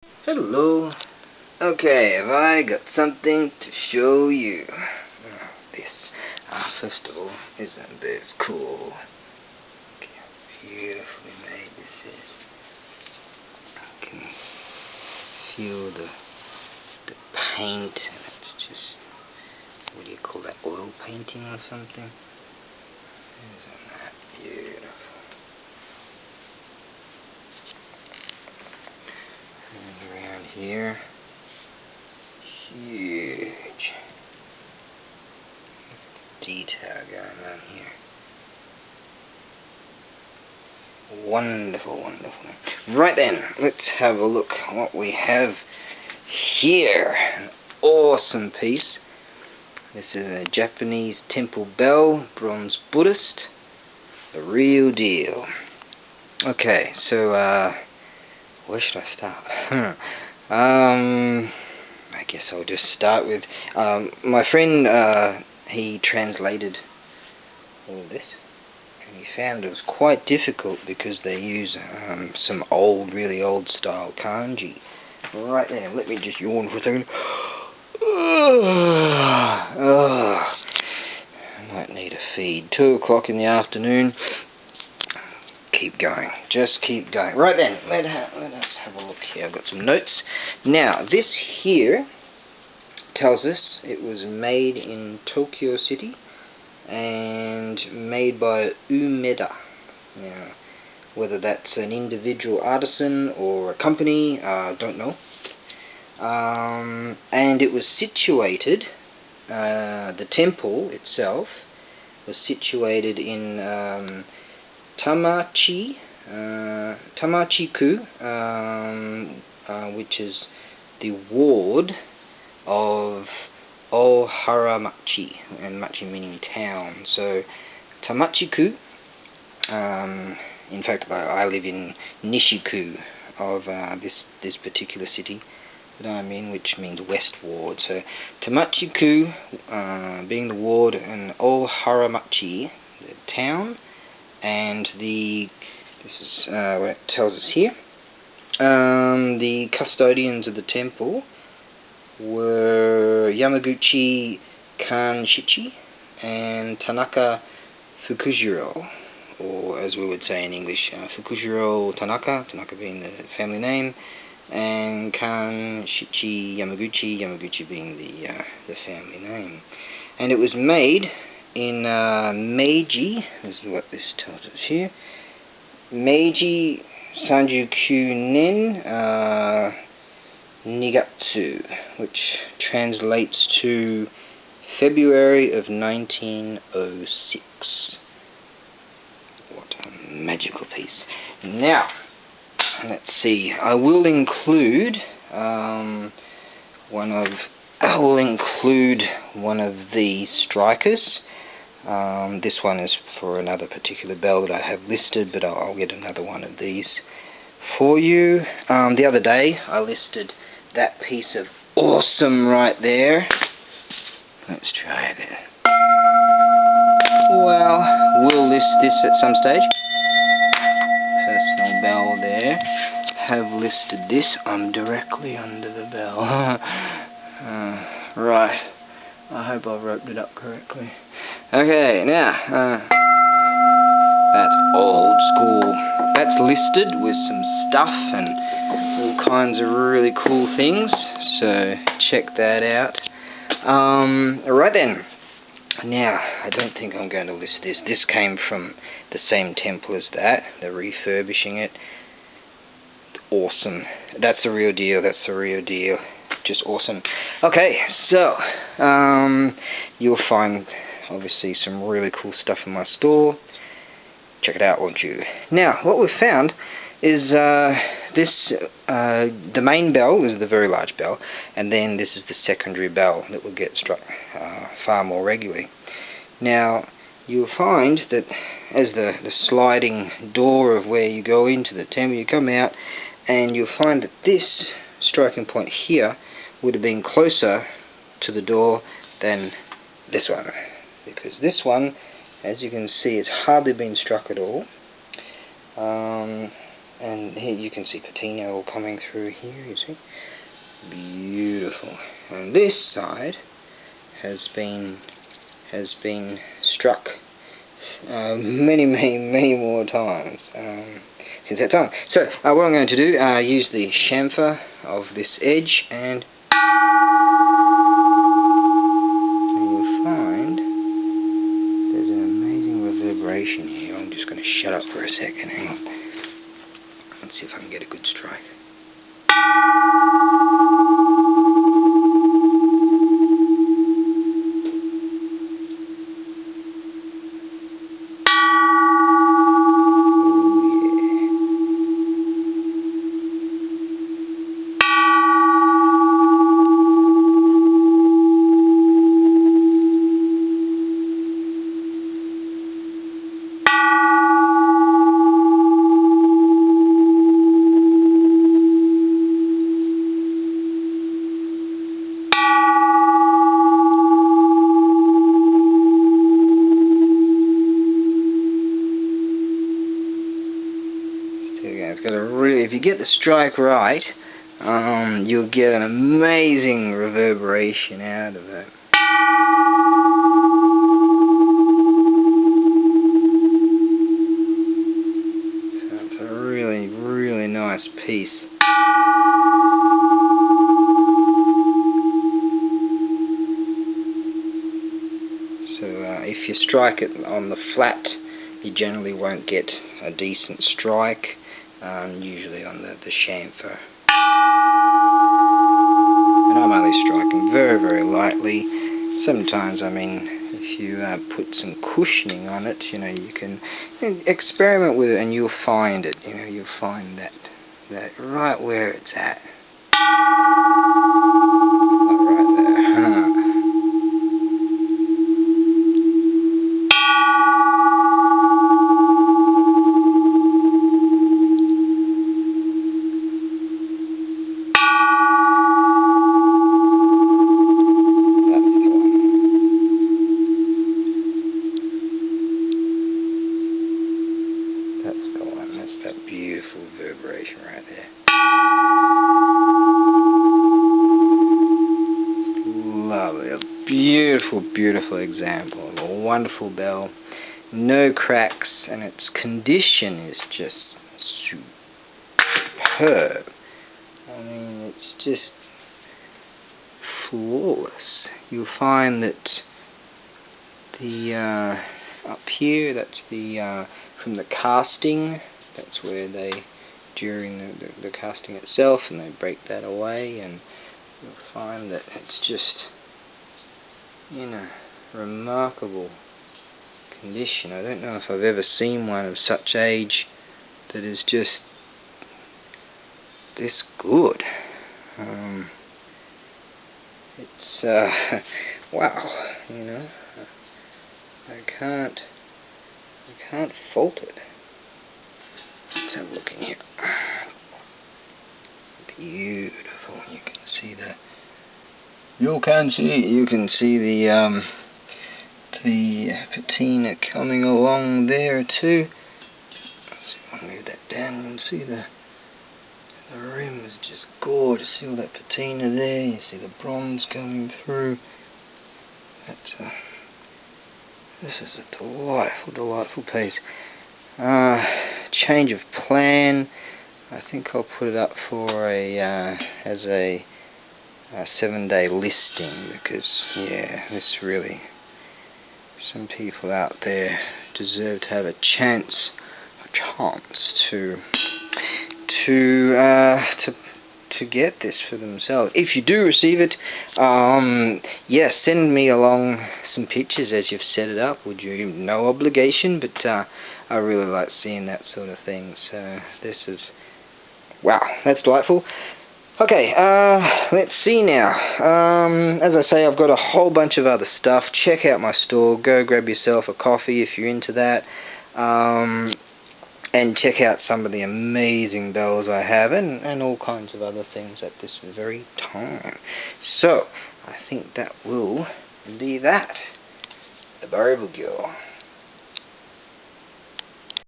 Hello. Okay, have I got something to show you? This. First of all, isn't this cool? Look how beautifully made this is. I can feel the paint, and it's just, what do you call that, oil painting or something? Isn't that beautiful? And around here, huge detail going on here. Wonderful, wonderful. Right then, let's have a look at what we have here. An awesome piece. This is a Japanese temple bell, bronze Buddhist. The real deal. Okay, so where should I start? I guess I'll just start with my friend. He translated all this, and he found it was quite difficult because they use some really old style kanji. Right there, let me just yawn for a second. I might need a feed. 2 o'clock in the afternoon. Keep going. Just keep going. Right then, let us have a look here. I've got some notes. Now, this here tells us it was made in Tokyo City and made by Umeda. Now, whether that's an individual artisan or a company, I don't know. And it was situated, the temple itself was situated in Tamachi-ku, which is the ward of Oharamachi, and machi meaning town. So Tamachi-ku, in fact I live in Nishiku of this particular city that I'm in, which means west ward. So Tamachi-ku being the ward, and Oharamachi the town, and this is what it tells us here. The custodians of the temple were Yamaguchi Kanshichi and Tanaka Fukujiro, or as we would say in English, Fukujiro Tanaka, Tanaka being the family name, and Kanshichi Yamaguchi being the family name. And it was made in Meiji, this is what this tells us here, Meiji Sanjuku Nen Nigatsu, which translates to February of 1906. What a magical piece. Now, let's see. I will include one of the strikers. This one is for another particular bell that I have listed, but I'll get another one of these for you. The other day I listed that piece of awesome right there. Let's try it. Well, we'll list this at some stage. Personal bell there. Have listed this. I'm directly under the bell. Right. I hope I've roped it up correctly. Okay, now, that's old school. That's listed with some stuff and all kinds of really cool things, so check that out. Right then, now, I don't think I'm going to list this. This came from the same temple as that. They're refurbishing it. Awesome. That's the real deal. That's the real deal. Just awesome. Okay, so you'll find obviously some really cool stuff in my store. Check it out, won't you? Now, what we've found is the main bell is the very large bell, and then this is the secondary bell that will get struck far more regularly. Now, you'll find that as the sliding door of where you go into the temple, you come out, and you'll find that this striking point here would have been closer to the door than this one, because this one, as you can see, it's hardly been struck at all. And here you can see patina all coming through here, you see. Beautiful. And this side has been struck many more times since that time. So what I'm going to do, use the chamfer of this edge, and you'll find there's an amazing reverberation here. I'm just going to shut up for a second. Hang on. Let's see if I can get a good strike. It's got a really, if you get the strike right, you'll get an amazing reverberation out of it. So it's a really nice piece. So if you strike it on the flat, you generally won't get a decent strike. Usually on the chamfer. And I'm only striking very lightly. Sometimes, I mean, if you put some cushioning on it, you know, you can experiment with it, and you'll find it. You know, you'll find that right where it's at. Right there. That beautiful vibration right there. Lovely. A beautiful example of a wonderful bell. No cracks, and its condition is just superb. I mean, it's just flawless. You'll find that the up here, that's the from the casting. That's where they, during the casting itself, and they break that away, and you'll find that it's just in a remarkable condition. I don't know if I've ever seen one of such age that is just this good. It's wow, you know. I can't fault it. Let's have a look in here. Beautiful. You can see that. You can see the patina coming along there too. Let's see if I can move that down. You can see the rim is just gorgeous. See all that patina there. You see the bronze coming through. This is a delightful piece. Change of plan. I think I'll put it up for as a 7-day listing, because yeah, this really, some people out there deserve to have a chance to get this for themselves. If you do receive it, yes, send me along some pictures as you've set it up. Would you? No obligation, but I really like seeing that sort of thing. So this is, wow, that's delightful. Okay, let's see now. As I say, I've got a whole bunch of other stuff. Check out my store. Go grab yourself a coffee if you're into that. And check out some of the amazing bells I have, and all kinds of other things at this very time. So, I think that will be that. ABAREBUGYO.